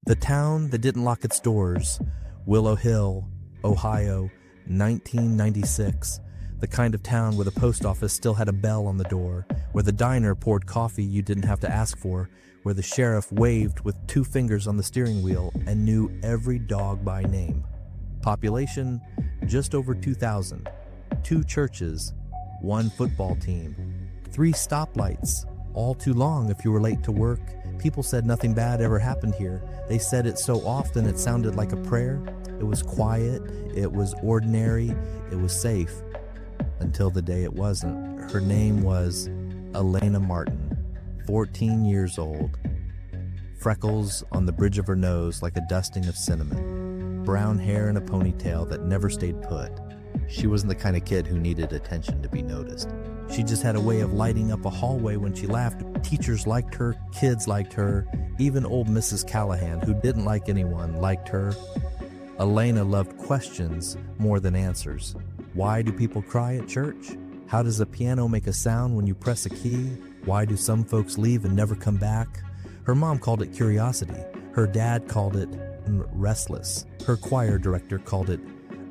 The town that didn't lock its doors, Willow Hill, Ohio, 1996. The kind of town where the post office still had a bell on the door, where the diner poured coffee you didn't have to ask for, where the sheriff waved with 2 fingers on the steering wheel and knew every dog by name. Population, just over 2,000. 2 churches, 1 football team, 3 stoplights, all too long if you were late to work. People said nothing bad ever happened here. They said it so often it sounded like a prayer. It was quiet, it was ordinary, it was safe. Until the day it wasn't. Her name was Alayna Martin, 14 years old. Freckles on the bridge of her nose like a dusting of cinnamon. Brown hair in a ponytail that never stayed put. She wasn't the kind of kid who needed attention to be noticed. She just had a way of lighting up a hallway when she laughed. Teachers liked her, kids liked her, even old Mrs. Callahan, who didn't like anyone, liked her. Alayna loved questions more than answers. Why do people cry at church? How does a piano make a sound when you press a key? Why do some folks leave and never come back? Her mom called it curiosity. Her dad called it restless. Her choir director called it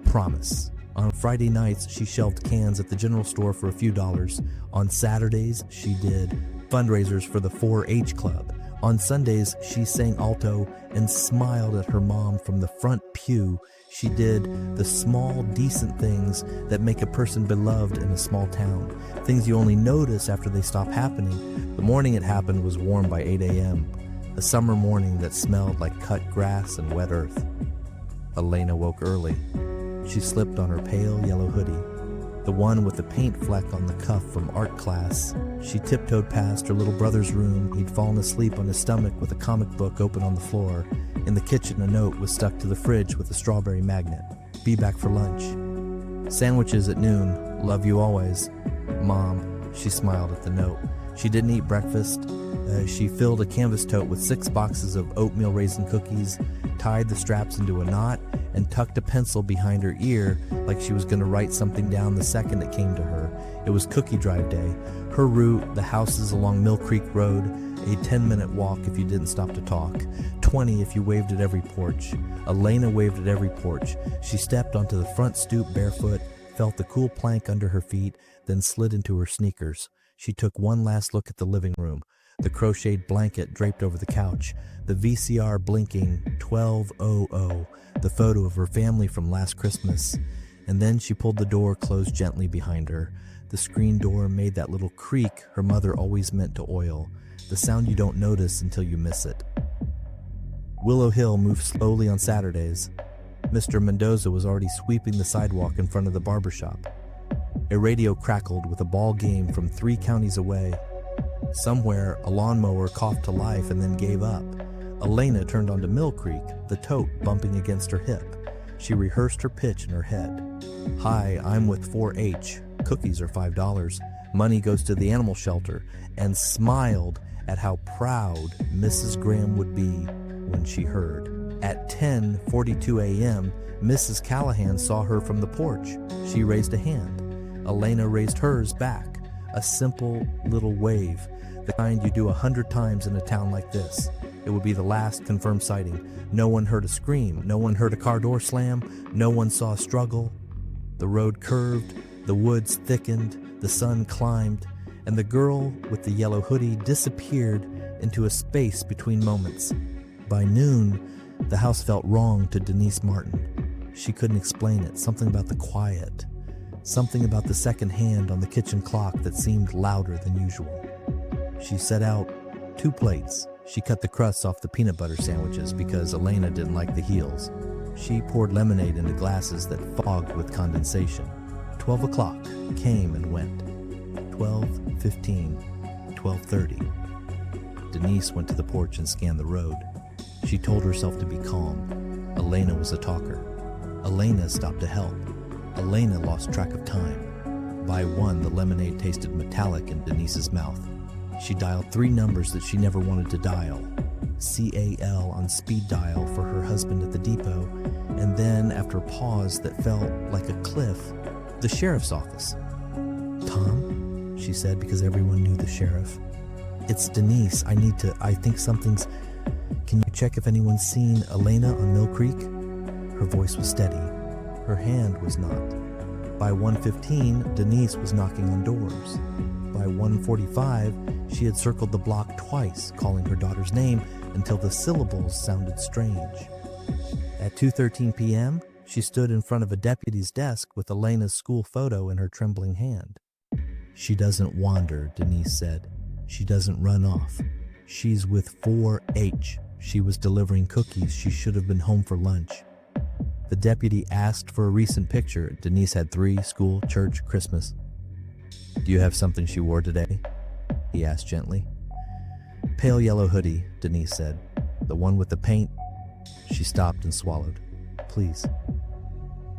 promise. On Friday nights, she shelved cans at the general store for a few dollars. On Saturdays, she did fundraisers for the 4-H club. On Sundays, she sang alto and smiled at her mom from the front pew. She did the small, decent things that make a person beloved in a small town. Things you only notice after they stop happening. The morning it happened was warm by 8 a.m. A summer morning that smelled like cut grass and wet earth. Alayna woke early. She slipped on her pale yellow hoodie, the one with the paint fleck on the cuff from art class. She tiptoed past her little brother's room. He'd fallen asleep on his stomach with a comic book open on the floor. In the kitchen, a note was stuck to the fridge with a strawberry magnet. Be back for lunch. Sandwiches at noon. Love you always. Mom. She smiled at the note. She didn't eat breakfast. She filled a canvas tote with 6 boxes of oatmeal raisin cookies, tied the straps into a knot, and tucked a pencil behind her ear like she was going to write something down the second it came to her. It was cookie drive day. Her route, the houses along Mill Creek Road, a 10-minute walk if you didn't stop to talk, 20 if you waved at every porch. Alayna waved at every porch. She stepped onto the front stoop barefoot, felt the cool plank under her feet, then slid into her sneakers. She took one last look at the living room, the crocheted blanket draped over the couch, the VCR blinking 12:00, the photo of her family from last Christmas, and then she pulled the door closed gently behind her. The screen door made that little creak her mother always meant to oil, the sound you don't notice until you miss it. Willow Hill moved slowly on Saturdays. Mr. Mendoza was already sweeping the sidewalk in front of the barbershop. A radio crackled with a ball game from 3 counties away. Somewhere, a lawnmower coughed to life and then gave up. Alayna turned onto Mill Creek, the tote bumping against her hip. She rehearsed her pitch in her head. Hi, I'm with 4-H. Cookies are $5. Money goes to the animal shelter, and smiled at how proud Mrs. Graham would be when she heard. At 10:42 a.m., Mrs. Callahan saw her from the porch. She raised a hand. Alayna raised hers back. A simple little wave, the kind you do 100 times in a town like this. It would be the last confirmed sighting. No one heard a scream. No one heard a car door slam. No one saw a struggle. The road curved. The woods thickened. The sun climbed. And the girl with the yellow hoodie disappeared into a space between moments. By noon, the house felt wrong to Denise Martin. She couldn't explain it. Something about the quiet. Something about the second hand on the kitchen clock that seemed louder than usual. She set out 2 plates. She cut the crusts off the peanut butter sandwiches because Alayna didn't like the heels. She poured lemonade into glasses that fogged with condensation. 12 o'clock came and went. 12:15, 12:30. Denise went to the porch and scanned the road. She told herself to be calm. Alayna was a talker. Alayna stopped to help. Alayna lost track of time. By 1, the lemonade tasted metallic in Denise's mouth. She dialed 3 numbers that she never wanted to dial. CAL on speed dial for her husband at the depot, and then, after a pause that felt like a cliff, the sheriff's office. Tom, she said, because everyone knew the sheriff. It's Denise. I think something's... "Can you check if anyone's seen Alayna on Mill Creek?" Her voice was steady. Her hand was not. By 1:15, Denise was knocking on doors. By 1:45, she had circled the block twice, calling her daughter's name until the syllables sounded strange. At 2:13 p.m., she stood in front of a deputy's desk with Alayna's school photo in her trembling hand. "She doesn't wander," Denise said. "She doesn't run off. She's with 4H. She was delivering cookies. She should have been home for lunch." The deputy asked for a recent picture. Denise had 3: school, church, Christmas. "Do you have something she wore today?" he asked gently. "Pale yellow hoodie," Denise said. "The one with the paint." She stopped and swallowed. "Please."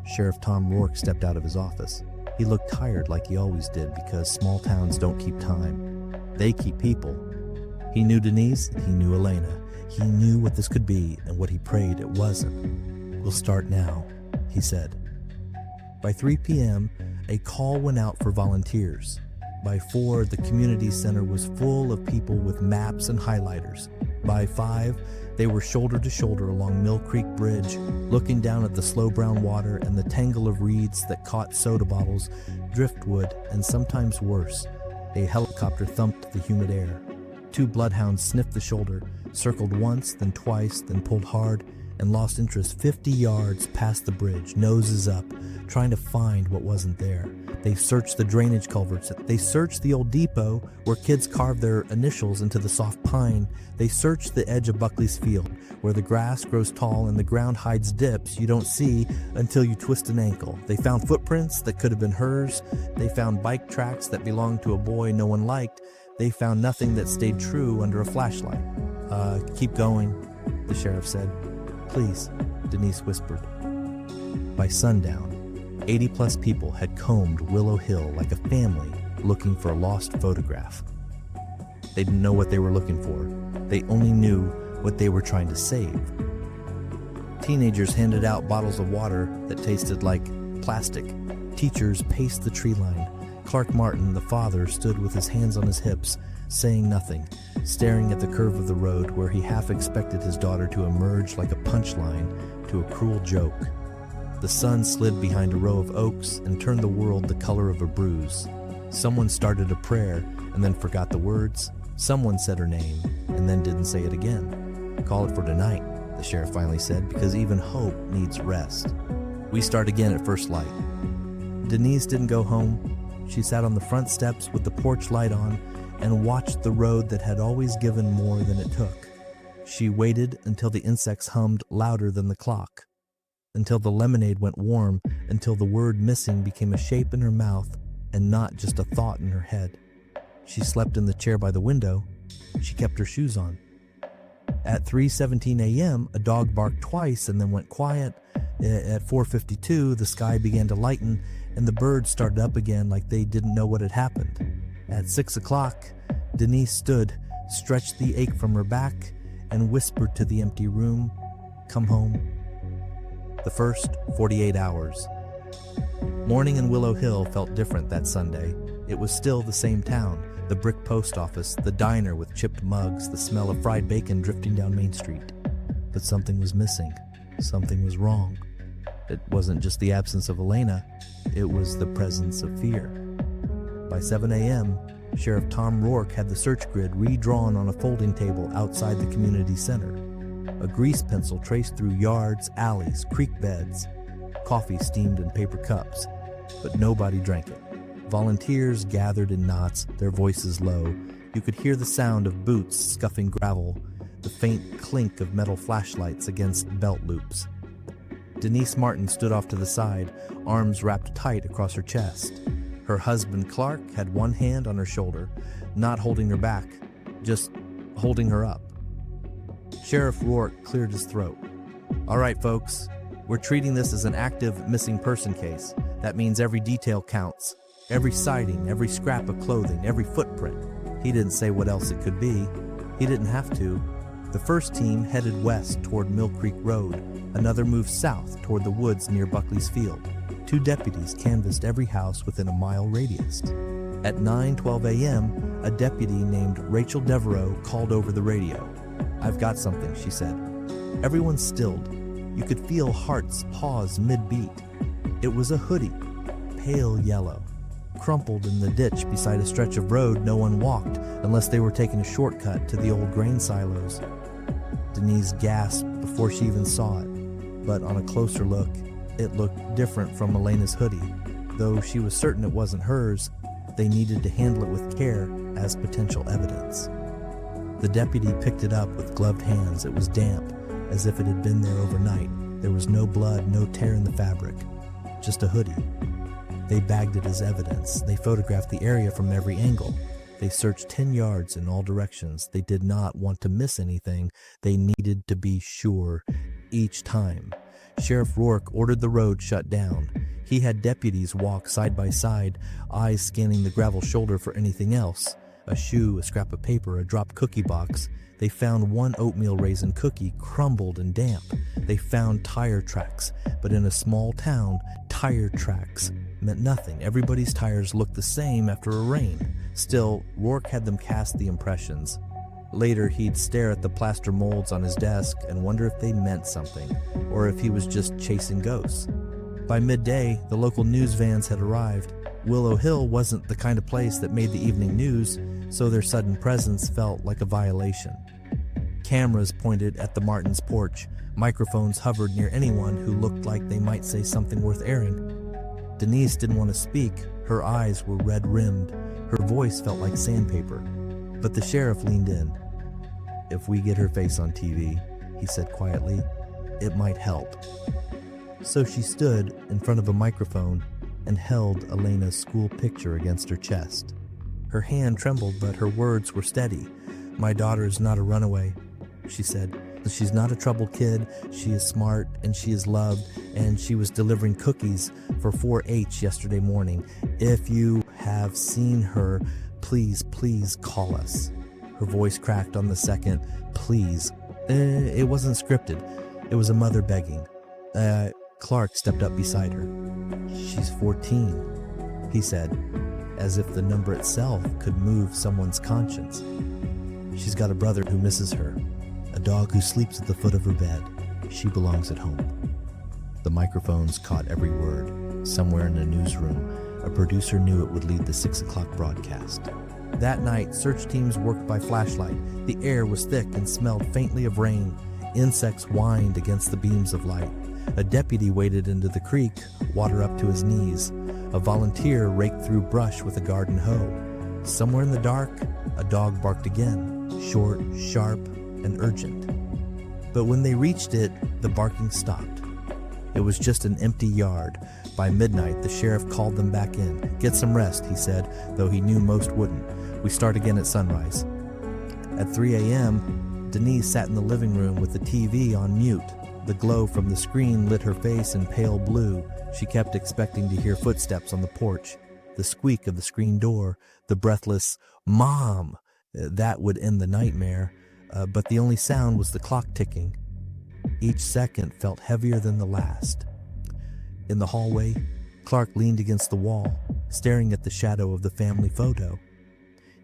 Sheriff Tom Rourke stepped out of his office. He looked tired like he always did, because small towns don't keep time. They keep people. He knew Denise, and he knew Alayna. He knew what this could be, and what he prayed it wasn't. "We'll start now," he said. By 3 p.m., a call went out for volunteers. By 4, the community center was full of people with maps and highlighters. By 5, they were shoulder to shoulder along Mill Creek Bridge, looking down at the slow brown water and the tangle of reeds that caught soda bottles, driftwood, and sometimes worse. A helicopter thumped the humid air. 2 bloodhounds sniffed the shoulder, circled once, then twice, then pulled hard, and lost interest 50 yards past the bridge, noses up, trying to find what wasn't there. They searched the drainage culverts. They searched the old depot where kids carved their initials into the soft pine. They searched the edge of Buckley's field, where the grass grows tall and the ground hides dips you don't see until you twist an ankle. They found footprints that could have been hers. They found bike tracks that belonged to a boy no one liked. They found nothing that stayed true under a flashlight. Keep going," the sheriff said. "Please," Denise whispered. By sundown, 80-plus people had combed Willow Hill like a family looking for a lost photograph. They didn't know what they were looking for. They only knew what they were trying to save. Teenagers handed out bottles of water that tasted like plastic. Teachers paced the tree line. Clark Martin, the father, stood with his hands on his hips, saying nothing, staring at the curve of the road where he half expected his daughter to emerge like a punchline to a cruel joke. The sun slid behind a row of oaks and turned the world the color of a bruise. Someone started a prayer and then forgot the words. Someone said her name and then didn't say it again. "Call it for tonight," the sheriff finally said, "because even hope needs rest. We start again at first light." Denise didn't go home. She sat on the front steps with the porch light on and watched the road that had always given more than it took. She waited until the insects hummed louder than the clock, until the lemonade went warm, until the word missing became a shape in her mouth and not just a thought in her head. She slept in the chair by the window. She kept her shoes on. At 3:17 a.m., a dog barked twice and then went quiet. At 4:52, the sky began to lighten and the birds started up again like they didn't know what had happened. At 6 o'clock, Denise stood, stretched the ache from her back, and whispered to the empty room, "Come home." The first 48 hours. Morning in Willow Hill felt different that Sunday. It was still the same town, the brick post office, the diner with chipped mugs, the smell of fried bacon drifting down Main Street. But something was missing. Something was wrong. It wasn't just the absence of Alayna, it was the presence of fear. By 7 a.m., Sheriff Tom Rourke had the search grid redrawn on a folding table outside the community center. A grease pencil traced through yards, alleys, creek beds. Coffee steamed in paper cups, but nobody drank it. Volunteers gathered in knots, their voices low. You could hear the sound of boots scuffing gravel, the faint clink of metal flashlights against belt loops. Denise Martin stood off to the side, arms wrapped tight across her chest. Her husband, Clark, had one hand on her shoulder, not holding her back, just holding her up. Sheriff Rourke cleared his throat. "All right, folks, we're treating this as an active missing person case. That means every detail counts. Every sighting, every scrap of clothing, every footprint." He didn't say what else it could be. He didn't have to. The first team headed west toward Mill Creek Road. Another moved south toward the woods near Buckley's field. 2 deputies canvassed every house within a mile radius. At 9:12 a.m., a deputy named Rachel Devereaux called over the radio. "I've got something," she said. Everyone stilled. You could feel hearts pause mid-beat. It was a hoodie, pale yellow, crumpled in the ditch beside a stretch of road no one walked unless they were taking a shortcut to the old grain silos. Denise gasped before she even saw it, but on a closer look, it looked different from Alayna's hoodie. Though she was certain it wasn't hers, they needed to handle it with care as potential evidence. The deputy picked it up with gloved hands. It was damp, as if it had been there overnight. There was no blood, no tear in the fabric, just a hoodie. They bagged it as evidence. They photographed the area from every angle. They searched 10 yards in all directions. They did not want to miss anything. They needed to be sure each time. Sheriff Rourke ordered the road shut down. He had deputies walk side by side, eyes scanning the gravel shoulder for anything else. A shoe, a scrap of paper, a dropped cookie box. They found one oatmeal raisin cookie crumbled and damp. They found tire tracks, but in a small town, tire tracks meant nothing. Everybody's tires looked the same after a rain. Still, Rourke had them cast the impressions. Later, he'd stare at the plaster molds on his desk and wonder if they meant something, or if he was just chasing ghosts. By midday, the local news vans had arrived. Willow Hill wasn't the kind of place that made the evening news, so their sudden presence felt like a violation. Cameras pointed at the Martins' porch. Microphones hovered near anyone who looked like they might say something worth airing. Denise didn't want to speak. Her eyes were red-rimmed. Her voice felt like sandpaper. But the sheriff leaned in. "If we get her face on TV," he said quietly, "it might help." So she stood in front of a microphone and held Alayna's school picture against her chest. Her hand trembled, but her words were steady. "My daughter is not a runaway," she said. "She's not a troubled kid. She is smart, and she is loved, and she was delivering cookies for 4-H yesterday morning. If you have seen her, please call us." Her voice cracked on the second, "Please." It wasn't scripted. It was a mother begging. Clark stepped up beside her. "She's 14, he said, as if the number itself could move someone's conscience. "She's got a brother who misses her, a dog who sleeps at the foot of her bed. She belongs at home." The microphones caught every word. Somewhere in a newsroom, a producer knew it would lead the 6 o'clock broadcast. That night, search teams worked by flashlight. The air was thick and smelled faintly of rain. Insects whined against the beams of light. A deputy waded into the creek, water up to his knees. A volunteer raked through brush with a garden hoe. Somewhere in the dark, a dog barked again, short, sharp, and urgent. But when they reached it, the barking stopped. It was just an empty yard. By midnight, the sheriff called them back in. "Get some rest," he said, though he knew most wouldn't. "We start again at sunrise." At 3 a.m., Denise sat in the living room with the TV on mute. The glow from the screen lit her face in pale blue. She kept expecting to hear footsteps on the porch, the squeak of the screen door, the breathless "Mom!" That would end the nightmare, but the only sound was the clock ticking. Each second felt heavier than the last. In the hallway, Clark leaned against the wall, staring at the shadow of the family photo.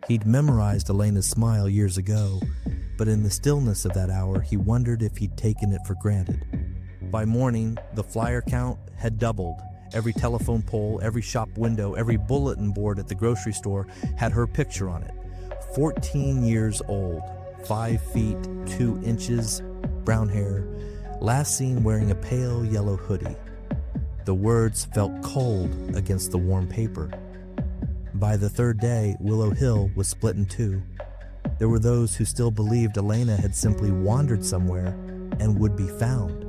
He'd memorized Alayna's smile years ago, but in the stillness of that hour, he wondered if he'd taken it for granted. By morning, the flyer count had doubled. Every telephone pole, every shop window, every bulletin board at the grocery store had her picture on it. 14 years old, 5 feet 2 inches, brown hair, last seen wearing a pale yellow hoodie. The words felt cold against the warm paper. By the third day, Willow Hill was split in two. There were those who still believed Alayna had simply wandered somewhere and would be found.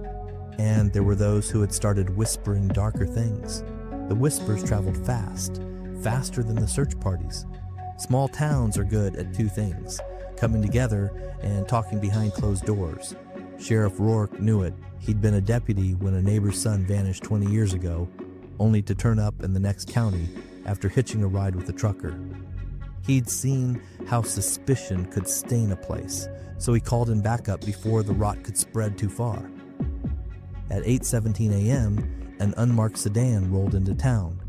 And there were those who had started whispering darker things. The whispers traveled fast, faster than the search parties. Small towns are good at two things: coming together and talking behind closed doors. Sheriff Rourke knew it. He'd been a deputy when a neighbor's son vanished 20 years ago, only to turn up in the next county after hitching a ride with a trucker. He'd seen how suspicion could stain a place, so he called in backup before the rot could spread too far. At 8:17 a.m., an unmarked sedan rolled into town.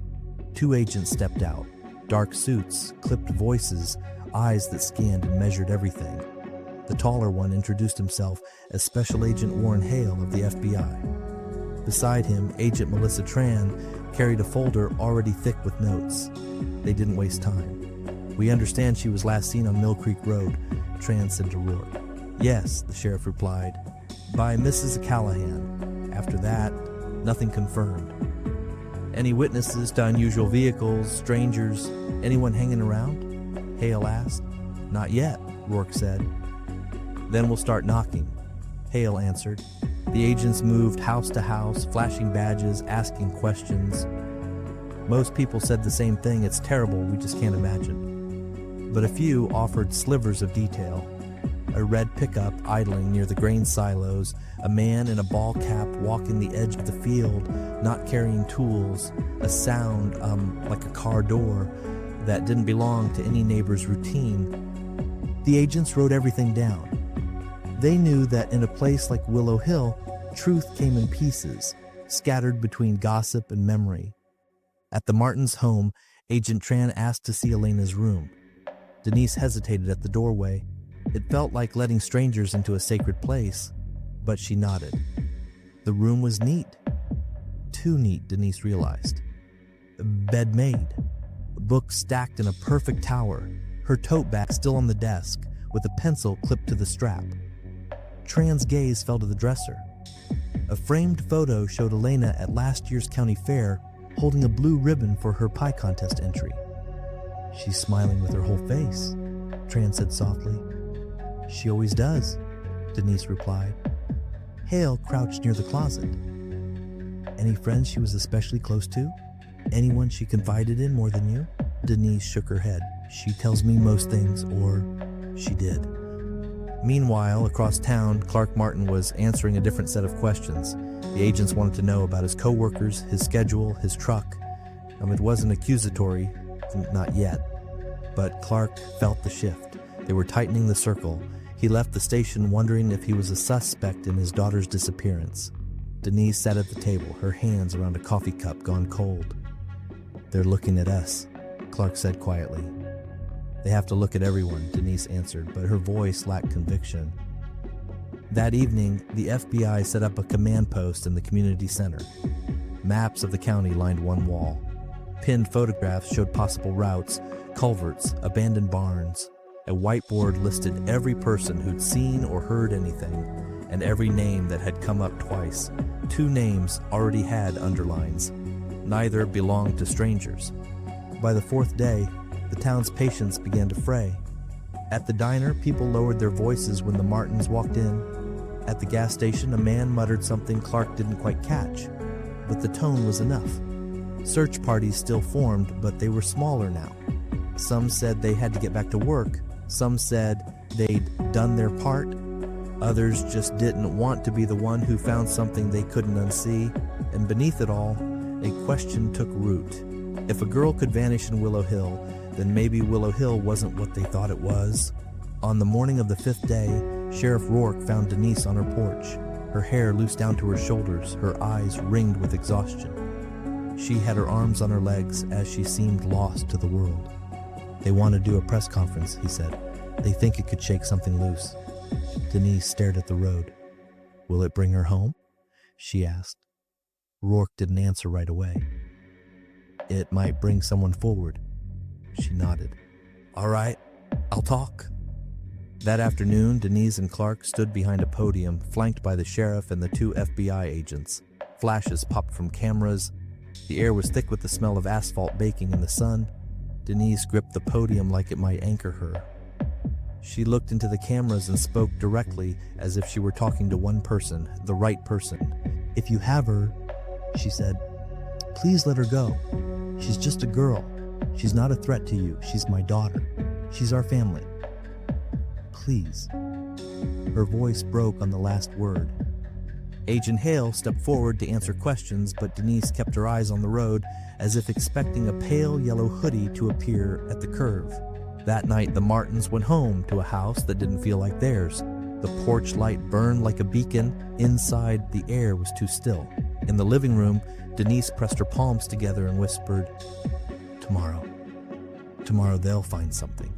2 agents stepped out, dark suits, clipped voices, eyes that scanned and measured everything. The taller one introduced himself as Special Agent Warren Hale of the FBI. Beside him, Agent Melissa Tran carried a folder already thick with notes. They didn't waste time. "We understand she was last seen on Mill Creek Road," Tran said to Rourke. "Yes," the sheriff replied, "by Mrs. Callahan. After that, nothing confirmed." "Any witnesses to unusual vehicles, strangers, anyone hanging around?" Hale asked. "Not yet," Rourke said. "Then we'll start knocking," Hale answered. The agents moved house to house, flashing badges, asking questions. Most people said the same thing: "It's terrible, we just can't imagine." But a few offered slivers of detail. A red pickup idling near the grain silos, a man in a ball cap walking the edge of the field, not carrying tools, a sound like a car door that didn't belong to any neighbor's routine. The agents wrote everything down. They knew that in a place like Willow Hill, truth came in pieces, scattered between gossip and memory. At the Martins' home, Agent Tran asked to see Alayna's room. Denise hesitated at the doorway. It felt like letting strangers into a sacred place, but she nodded. The room was neat. Too neat, Denise realized. A bed made, books stacked in a perfect tower, her tote bag still on the desk, with a pencil clipped to the strap. Tran's gaze fell to the dresser. A framed photo showed Alayna at last year's county fair holding a blue ribbon for her pie contest entry. "She's smiling with her whole face," Tran said softly. "She always does," Denise replied. Hale crouched near the closet. "Any friends she was especially close to? Anyone she confided in more than you?" Denise shook her head. "She tells me most things, or she did." Meanwhile, across town, Clark Martin was answering a different set of questions. The agents wanted to know about his co-workers, his schedule, his truck. It wasn't accusatory, not yet. But Clark felt the shift. They were tightening the circle. He left the station wondering if he was a suspect in his daughter's disappearance. Denise sat at the table, her hands around a coffee cup gone cold. "They're looking at us," Clark said quietly. "They have to look at everyone," Denise answered, but her voice lacked conviction. That evening, the FBI set up a command post in the community center. Maps of the county lined one wall. Pinned photographs showed possible routes, culverts, abandoned barns. A whiteboard listed every person who'd seen or heard anything, and every name that had come up twice. 2 names already had underlines. Neither belonged to strangers. By the 4th day, the town's patience began to fray. At the diner, people lowered their voices when the Martins walked in. At the gas station, a man muttered something Clark didn't quite catch, but the tone was enough. Search parties still formed, but they were smaller now. Some said they had to get back to work. Some said they'd done their part. Others just didn't want to be the one who found something they couldn't unsee. And beneath it all, a question took root. If a girl could vanish in Willow Hill, then maybe Willow Hill wasn't what they thought it was. On the morning of the 5th day, Sheriff Rourke found Denise on her porch, her hair loose down to her shoulders, her eyes ringed with exhaustion. She had her arms on her legs as she seemed lost to the world. "They want to do a press conference," he said. "They think it could shake something loose." Denise stared at the road. "Will it bring her home?" she asked. Rourke didn't answer right away. "It might bring someone forward." She nodded. "All right, I'll talk." That afternoon, Denise and Clark stood behind a podium, flanked by the sheriff and the 2 FBI agents. Flashes popped from cameras. The air was thick with the smell of asphalt baking in the sun. Denise gripped the podium like it might anchor her. She looked into the cameras and spoke directly, as if she were talking to one person, the right person. "If you have her," she said, "please let her go. She's just a girl. She's not a threat to you. She's my daughter. She's our family. Please." Her voice broke on the last word. Agent Hale stepped forward to answer questions, but Denise kept her eyes on the road, as if expecting a pale yellow hoodie to appear at the curve. That night, the Martins went home to a house that didn't feel like theirs. The porch light burned like a beacon. Inside, the air was too still. In the living room, Denise pressed her palms together and whispered, "Tomorrow. Tomorrow they'll find something."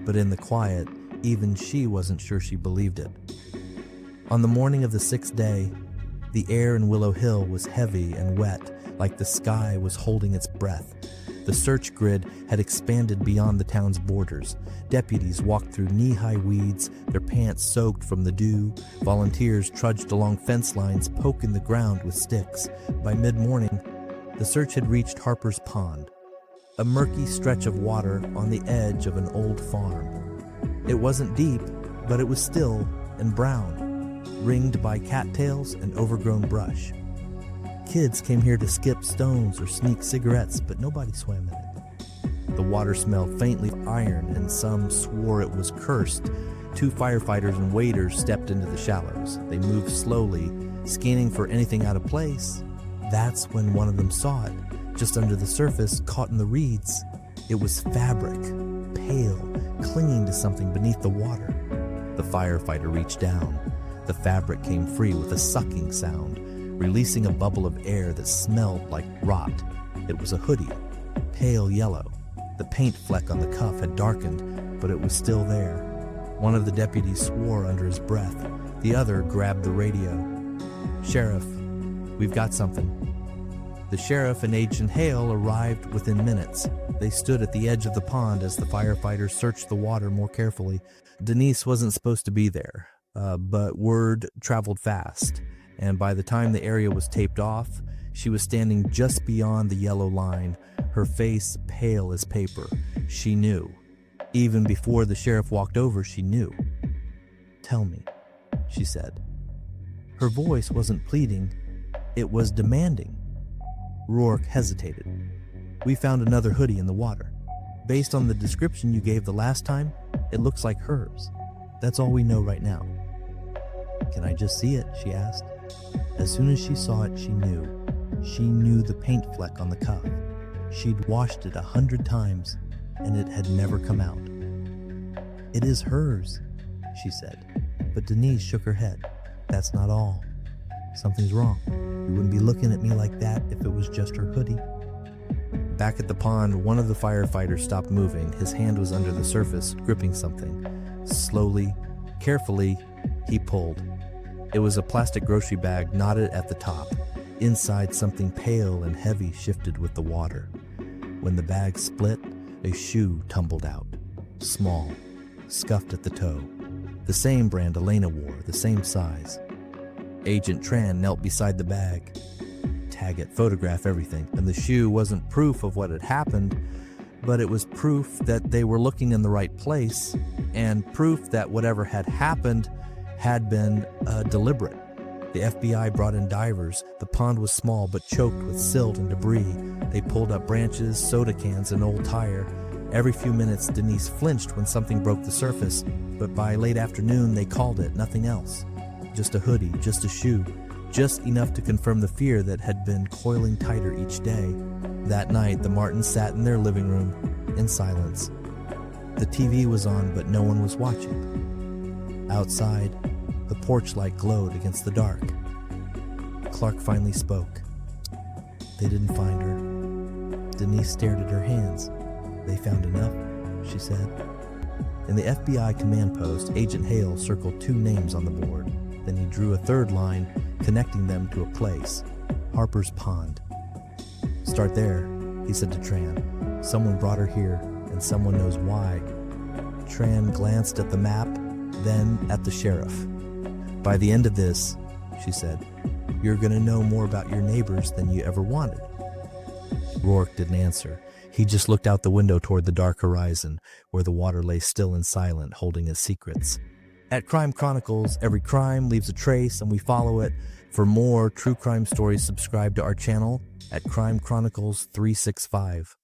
But in the quiet, Even she wasn't sure she believed it. On the morning of the 6th day, the air in Willow Hill was heavy and wet, like the sky was holding its breath. The search grid had expanded beyond the town's borders. Deputies walked through knee-high weeds, their pants soaked from the dew. Volunteers trudged along fence lines, poking the ground with sticks. By mid-morning, the search had reached Harper's Pond, a murky stretch of water on the edge of an old farm. It wasn't deep, but it was still and brown, ringed by cattails and overgrown brush. Kids came here to skip stones or sneak cigarettes, but nobody swam in it. The water smelled faintly of iron, and some swore it was cursed. 2 firefighters and waders stepped into the shallows. They moved slowly, scanning for anything out of place. That's when one of them saw it, just under the surface, caught in the reeds. It was fabric, pale, clinging to something beneath the water. The firefighter reached down. The fabric came free with a sucking sound, releasing a bubble of air that smelled like rot. It was a hoodie, pale yellow. The paint fleck on the cuff had darkened, but it was still there. One of the deputies swore under his breath. The other grabbed the radio. "Sheriff, we've got something." The sheriff and Agent Hale arrived within minutes. They stood at the edge of the pond as the firefighters searched the water more carefully. Denise wasn't supposed to be there, but word traveled fast. And by the time the area was taped off, she was standing just beyond the yellow line, her face pale as paper. She knew. Even before the sheriff walked over, she knew. "Tell me," she said. Her voice wasn't pleading, it was demanding. Rourke hesitated. "We found another hoodie in the water. Based on the description you gave the last time, it looks like hers. That's all we know right now." "Can I just see it?" she asked. As soon as she saw it, she knew. She knew the paint fleck on the cuff. She'd washed it 100 times, and it had never come out. "It is hers," she said. But Denise shook her head. "That's not all. Something's wrong. You wouldn't be looking at me like that if it was just her hoodie." Back at the pond, one of the firefighters stopped moving. His hand was under the surface, gripping something. Slowly, carefully, he pulled. It was a plastic grocery bag knotted at the top. Inside, something pale and heavy shifted with the water. When the bag split, a shoe tumbled out. Small, scuffed at the toe. The same brand Alayna wore, the same size. Agent Tran knelt beside the bag. Tag it, photograph everything. And the shoe wasn't proof of what had happened, but it was proof that they were looking in the right place, and proof that whatever had happened had been deliberate. The FBI brought in divers. The pond was small but choked with silt and debris. They pulled up branches, soda cans, and old tire. Every few minutes, Denise flinched when something broke the surface, but by late afternoon, they called it, nothing else. Just a hoodie, just a shoe, just enough to confirm the fear that had been coiling tighter each day. That night, the Martins sat in their living room in silence. The TV was on, but no one was watching. Outside, the porch light glowed against the dark. Clark finally spoke. "They didn't find her." Denise stared at her hands. "They found enough," she said. In the FBI command post, Agent Hale circled 2 names on the board. Then he drew a 3rd line, connecting them to a place, Harper's Pond. "Start there," he said to Tran. "Someone brought her here, and someone knows why." Tran glanced at the map, then at the sheriff. "By the end of this," she said, "you're going to know more about your neighbors than you ever wanted." Rourke didn't answer. He just looked out the window toward the dark horizon, where the water lay still and silent, holding his secrets. At Crime Chronicles, every crime leaves a trace, and we follow it. For more true crime stories, subscribe to our channel at Crime Chronicles 365.